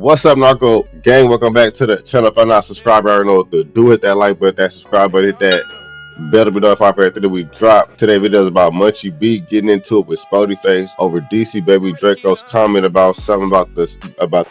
What's up, Narko gang? Welcome back to the channel. If I'm not subscribed, I already know what to do. Hit that like button, that subscribe button, hit that bell to be notified after that we drop. Today's video is about Munchie B getting into it with Spoety Face over DC Baby Draco's comment about something about the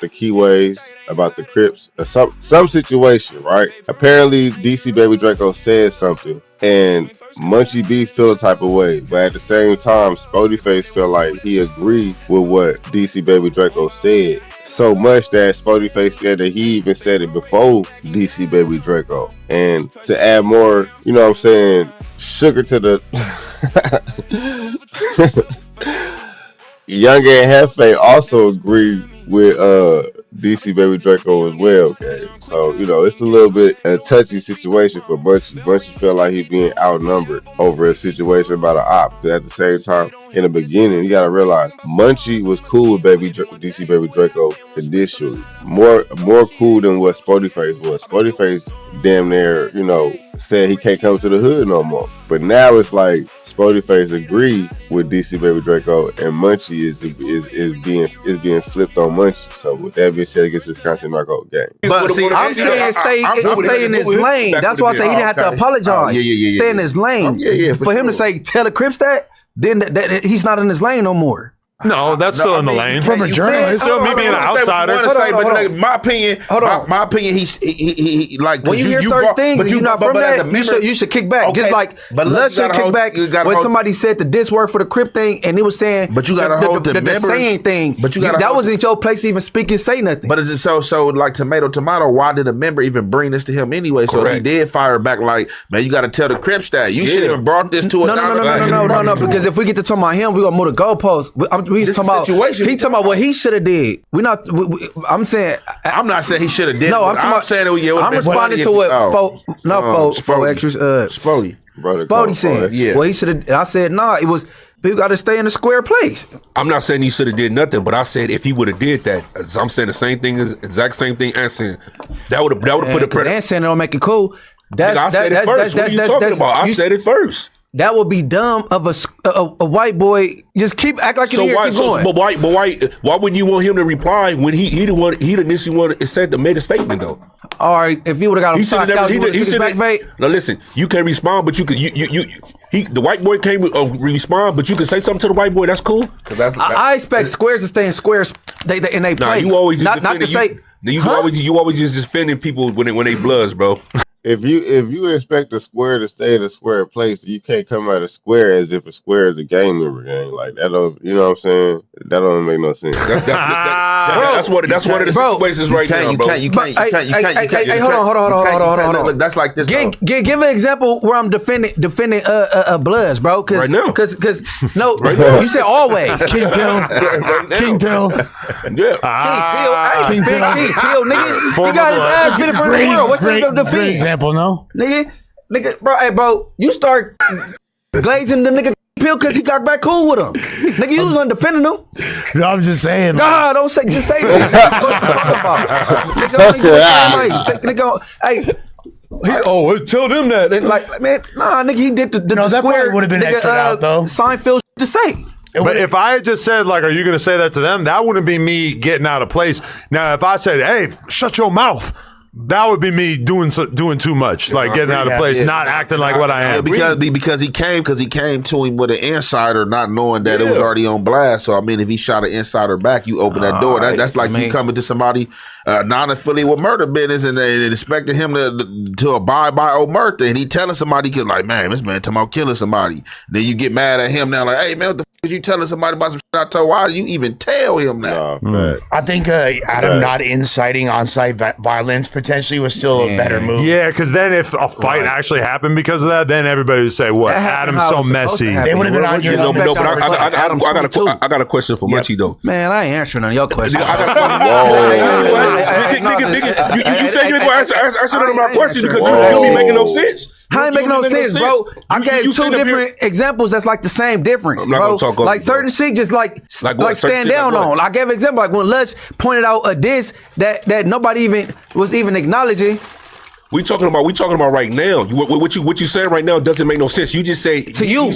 keyways, about the Crips, or some situation, right? Apparently, DC Baby Draco said something, and Munchie B feel a type of way, but at the same time, Spoety Face feel like he agreed with what DC Baby Draco said. So much that Spoety Face said that he even said it before DC Baby Draco. And to add more, you know what I'm saying, sugar to the Young and Hefe also agreed with DC Baby Draco as well, okay? So, you know, it's a little bit a touchy situation for Munchie. Munchie felt like he's being outnumbered over a situation about an op. But at the same time, in the beginning, you gotta realize Munchie was cool with DC Baby Draco initially. More cool than what Spoety Face was. Spoety Face damn near, you know, said he can't come to the hood no more. But now it's like Spoety Face agreed with DC Baby Draco, and Munchie is being flipped on Munchie. So with that being said, against this content Narco game. But see, I'm saying stay in his lane. That's why I say he didn't have to apologize. Stay in his lane. For him to say tell the Crips that, then that he's not in his lane no more. No, that's still in the lane. From a journalist, still me being an outsider. But my opinion, my opinion, he like when you hear certain things, and you're not from that, you should kick back. Okay. Just like Lud should kick back when somebody said the diss word for the Crip thing, and it was saying, but you got to hold the saying thing. But you got that wasn't your place to even speak and say nothing. But it's so like tomato. Why did a member even bring this to him anyway? So he did fire back like, man, you got to tell the Crips that you should have brought this to a no. Because if we get to talk about him, we gonna move the goalposts. We talking about he talking about what he should have did. I'm saying I'm not saying he should have did. No, I'm saying I'm responding to what Spoety said. Yeah, well he should have. I said nah. It was people got to stay in a square place. I'm not saying he should have did nothing, but I said if he would have did that, I'm saying the same thing, exact same thing. Answering that would have put a pressure. Answering don't make it cool. I said it first. What are you talking about? I said it first. That would be dumb of a white boy. Just act like you're here. But why wouldn't you want him to reply when he initially made a statement though? All right, if he would have got him stopped out, he should have. Now listen, you can respond, but the white boy can't respond, but you can say something to the white boy. That's cool. I expect squares to stay in squares. They place. Nah, you always not to say. You always just defending people when they bloods, bro. If you expect a square to stay in a square place, you can't come out of square as if a square is a gang member gang. Like that don't, you know what I'm saying? That don't make no sense. That's one of the situations right now, bro. You can't. Hold on. Look, that's like this. Give an example where I'm defending Bloods, bro. Right now. Cause no, you said always. King Pill. King Pill, nigga. You got his ass bitten for the world. What's the defense? No, nigga, bro, hey, bro, you start glazing the nigga Pill because he got back cool with him. Nigga, you was defending him. No, I'm just saying. Nah, don't say, just say that. Hey, tell them that. And like, man, nah, nigga, he did the that square. Would have been extra out though. Seinfeld to say. But if I had just said, like, are you going to say that to them? That wouldn't be me getting out of place. Now, if I said, hey, shut your mouth. That would be me doing too much, like getting out of place, not acting like what I am. Because he came to him with an insider, not knowing that it was already on blast. So I mean, if he shot an insider back, you open that door. That's like you coming to somebody non-affiliated with murder business and they expecting him to abide by omerta, and he telling somebody like, man, this man talking about killing somebody. Then you get mad at him now, like, hey man, what the f is you telling somebody about some shit I told? Why do you even tell him now? I think Adam not inciting on-site violence potentially was still a better move. Yeah, because then if a fight actually happened because of that, then everybody would say, what? Adam's so messy. They would have been on your I got a question for Munchie though. Man, I ain't answering none of your questions. You said you ain't gonna answer none of my questions because you be making no sense. How ain't making no sense, bro? I gave two different examples that's like the same difference, bro. Like certain shit just like stand down on. I gave an example like when Lush pointed out a diss that nobody even was acknowledging. We talking about right now. What you saying right now doesn't make no sense. You just say to you.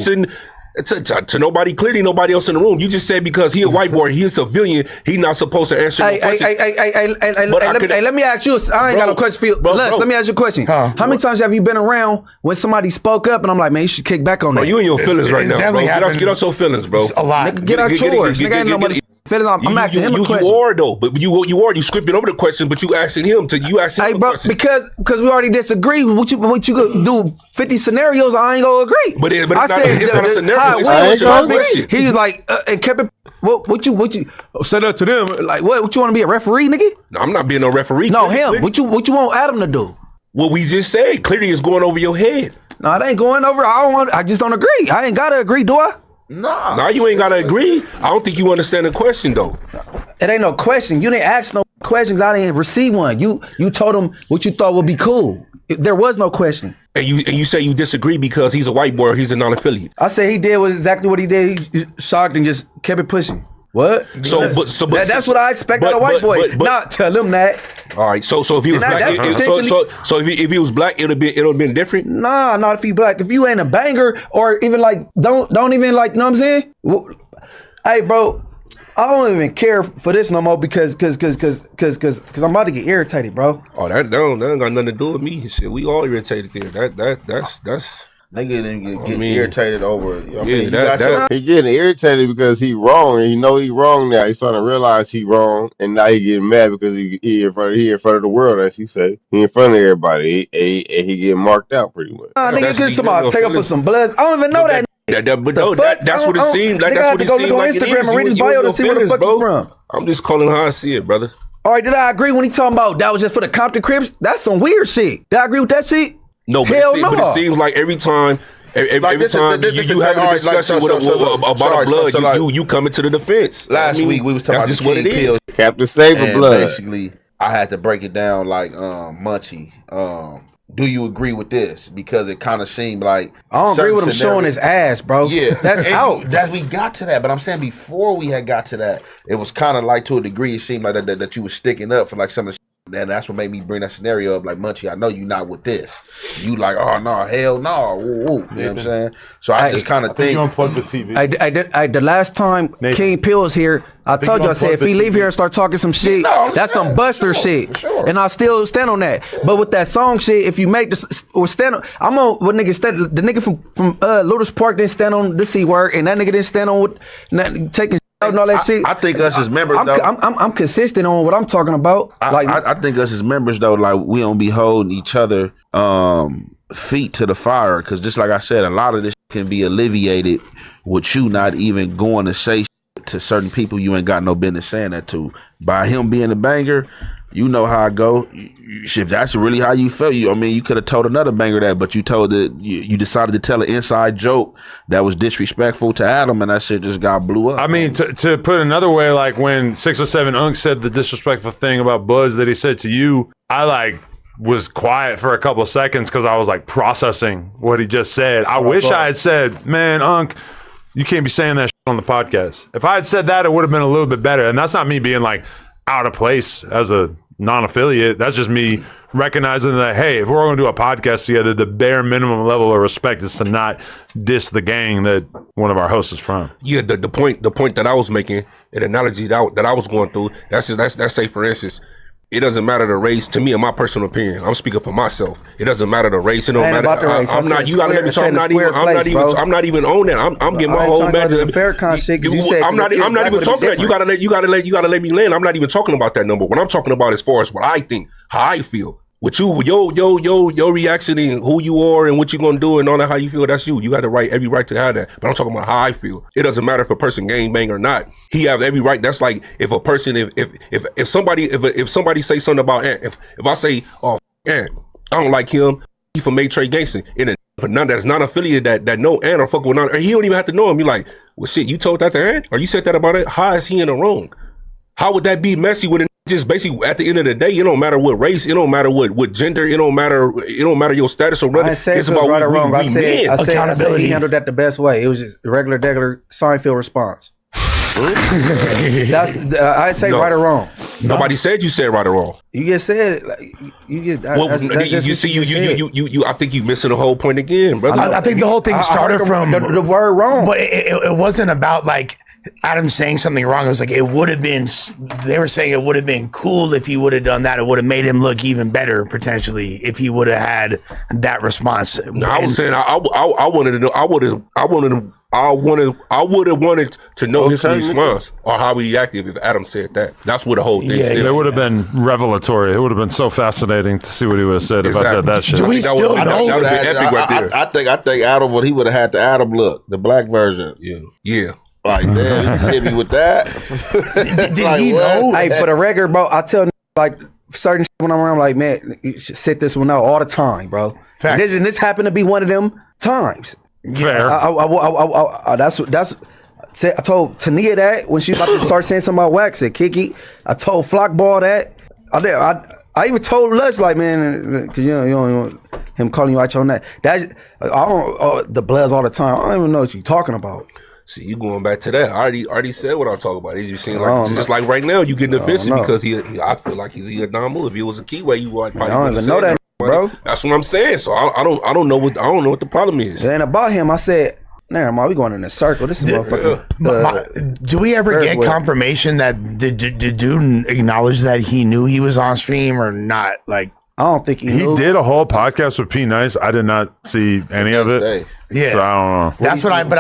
To nobody, clearly nobody else in the room. You just said because he a white boy, he a civilian, he not supposed to answer no questions. Let me ask you. I ain't got no question for you. Let me ask you a question. How many times have you been around when somebody spoke up and I'm like, man, you should kick back on that? You in your feelings right now, bro. Get out your feelings, bro. A lot. Nigga, get out yours. Nigga ain't nobody feelings. I'm asking him a question. You are though, but you scripted over the question, but you asking him to hey, bro, because we already disagree. What you gonna do? 50 scenarios, I ain't gonna agree. But it's not a scenario. He was like, and kept it. What you said that to them? Like what you want to be a referee, nigga? No, I'm not being no referee. No, him. What you want Adam to do? What we just said clearly is going over your head. No, it ain't going over. I just don't agree. I ain't gotta agree, do I? No, you ain't gotta agree. I don't think you understand the question though. It ain't no question. You didn't ask no questions. I didn't receive one. You told him what you thought would be cool. There was no question. And you say you disagree because he's a white boy or he's a non-affiliate. I said he did was exactly what he did. He shocked and just kept it pushing. What? That's what I expect out of white boy. Not tell him that. All right. So if he was black, if he was black, it'd have been different. Nah, not if he black. If you ain't a banger or even like don't even like, you know what I'm saying? Hey, bro, I don't even care for this no more because I'm about to get irritated, bro. Oh, that don't got nothing to do with me. Shit, we all irritated there. That's. Nigga didn't get irritated over it. He getting irritated because he wrong, and he know he wrong now. He's starting to realize he wrong, and now he getting mad because he in front of the world, as he say. He in front of everybody, and he getting marked out pretty much. Nigga, just about take up for some bloods. I don't even know that. That's what it seemed like. That's what it seemed like. Instagram and read his bio to see where the fuck you from. I'm just calling how I see it, brother. All right, did I agree when he talking about that was just for the Compton Crips? That's some weird shit. Did I agree with that shit? No, but it seems like every time you have a discussion about a blood, you come into the defense. Last week we was talking about just what it is. Captain Saber blood. Basically, I had to break it down like Munchie. Do you agree with this? Because it kind of seemed like I don't agree with him showing his ass, bro. Yeah, that's out. That we got to that, but I'm saying before we had got to that, it was kind of like to a degree. It seemed like that you were sticking up for like some of the. And that's what made me bring that scenario up. Like, Munchie, I know you not with this. You like, oh no, hell no. You know what I'm saying? So I just kind of think you unplugged the TV. I the last time Nathan. King Pill was here, I told you, I said if he leave here and start talking some shit, that's some Buster shit. For sure. And I still stand on that. But with that song shit, if you make this or stand on, I'm on what nigga stand. The nigga from Lotus Park didn't stand on the C word, and that nigga didn't stand on with taking. And all that shit. I think us as members, I'm consistent on what I'm talking about. I think us as members, though, like we don't be holding each other feet to the fire, because just like I said, a lot of this can be alleviated with you not even going to say shit to certain people you ain't got no business saying that to. By him being a banger, you know how I go. If that's really how you felt, you could have told another banger that, but you told that you decided to tell an inside joke that was disrespectful to Adam, and that shit just got blew up. I mean, to put another way, like when 607 Unk said the disrespectful thing about Buzz that he said to you, I was quiet for a couple of seconds because I was like processing what he just said. I wish I had said, man, Unk, you can't be saying that shit on the podcast. If I had said that, it would have been a little bit better. And that's not me being like out of place as a non-affiliate. That's just me recognizing that, hey, if we're going to do a podcast together, the bare minimum level of respect is to not diss the gang that one of our hosts is from. Yeah, the point that I was making, an analogy that I was going through, that's say, for instance, it doesn't matter the race. To me, in my personal opinion, I'm speaking for myself. It doesn't matter the race. It don't matter. I'm not. You gotta let me talk. I'm not even on that. I'm getting my whole back to the Farrakhan shit. I'm not even talking that. You gotta let me land. I'm not even talking about that number. What I'm talking about as far as what I think, how I feel. With you, your reaction and who you are and what you're gonna do and all that, how you feel, that's you. You got every right to have that. But I'm talking about how I feel. It doesn't matter if a person gang bang or not. He have every right. That's like if a person, if somebody say something about Ant, if I say, oh, Ant, I don't like him, he from Maytre Gangster, and for none that's not affiliated that know Ant or fuck with none, or he don't even have to know him. You like, well, shit, you told that to Ant, or you said that about it? How is he in the wrong? How would that be messy with just basically at the end of the day, it don't matter what race, it don't matter what gender, it don't matter your status or whether it's about right or wrong. I said he handled that the best way. It was just a regular Seinfeld response. I say right or wrong. Nobody said you said right or wrong. You just said it. Like, you just. I think you missing the whole point again, brother. I think the whole thing started from the word wrong, but it wasn't about like Adam saying something wrong. It was like it would have been. They were saying it would have been cool if he would have done that. It would have made him look even better potentially if he would have had that response. No, I was saying I wanted to know. I would have wanted to know his response or how he acted if Adam said that. That's what the whole thing is. It would have been revelatory. It would have been so fascinating to see what he would have said if I said that shit. Do we still know? That would have been epic right there. I think Adam, what he would have had the Adam look, the black version. Yeah. Like, damn, you hit me with that. Did like, he know? Hey, for the record, bro, I tell like certain shit when I'm around, like, man, you should sit this one out all the time, bro. And this happened to be one of them times. Fair. I told Tania that when she was about to start saying something about wax at Kiki. I told Flockball that. I even told Lush, like, man, cause you don't want him calling you out on that. The bloods all the time. I don't even know what you're talking about. See, you going back to that. I already said what I'm talking about. You seem like just like right now you getting offensive because I feel like he's a non-move. If it was a keyway, you would probably. I don't even know that, bro. That's what I'm saying. So I don't know what the problem is. It ain't about him. I said, never mind, we going in a circle. This is motherfucking. Do we ever get confirmation that did dude acknowledge that he knew he was on stream or not? Like, I don't think he knew. He did a whole podcast with P Nice. I did not see any of it. Yeah, so I don't know.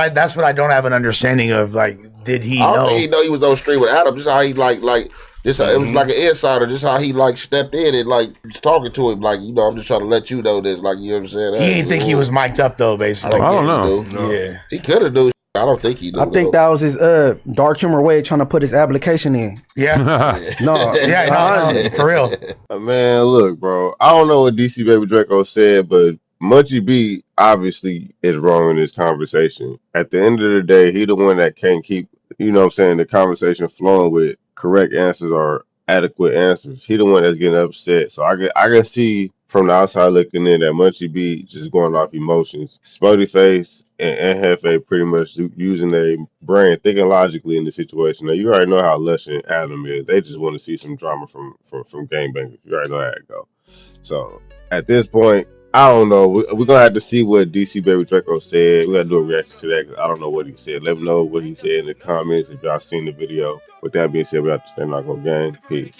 That's what I don't have an understanding of. Like, did he know? I don't think he know he was on stream with Adam. Just how he like this. It was like an insider. Just how he like stepped in and like was talking to him. Like, I'm just trying to let you know this. Like, you know what I'm saying? He didn't think he was mic'd up though. Basically, I don't know. No. Yeah, he could have knew. I don't think he knew. I think that was his dark humor way of trying to put his application in. Yeah. No, for real. Man, look, bro. I don't know what DC Baby Draco said, but Munchie B obviously is wrong in this conversation. At the end of the day, he the one that can't keep, the conversation flowing with correct answers or adequate answers. He the one that's getting upset. So I can see from the outside looking in that Munchie B just going off emotions. Spoety Face and Hefe pretty much using their brain, thinking logically in the situation. Now, you already know how Lush and Adam is. They just want to see some drama from gangbangers. You already know how it go. So at this point, I don't know. We're going to have to see what DC Baby Draco said. We got to do a reaction to that because I don't know what he said. Let me know what he said in the comments if y'all seen the video. With that being said, we have to stay Narko gang. Peace.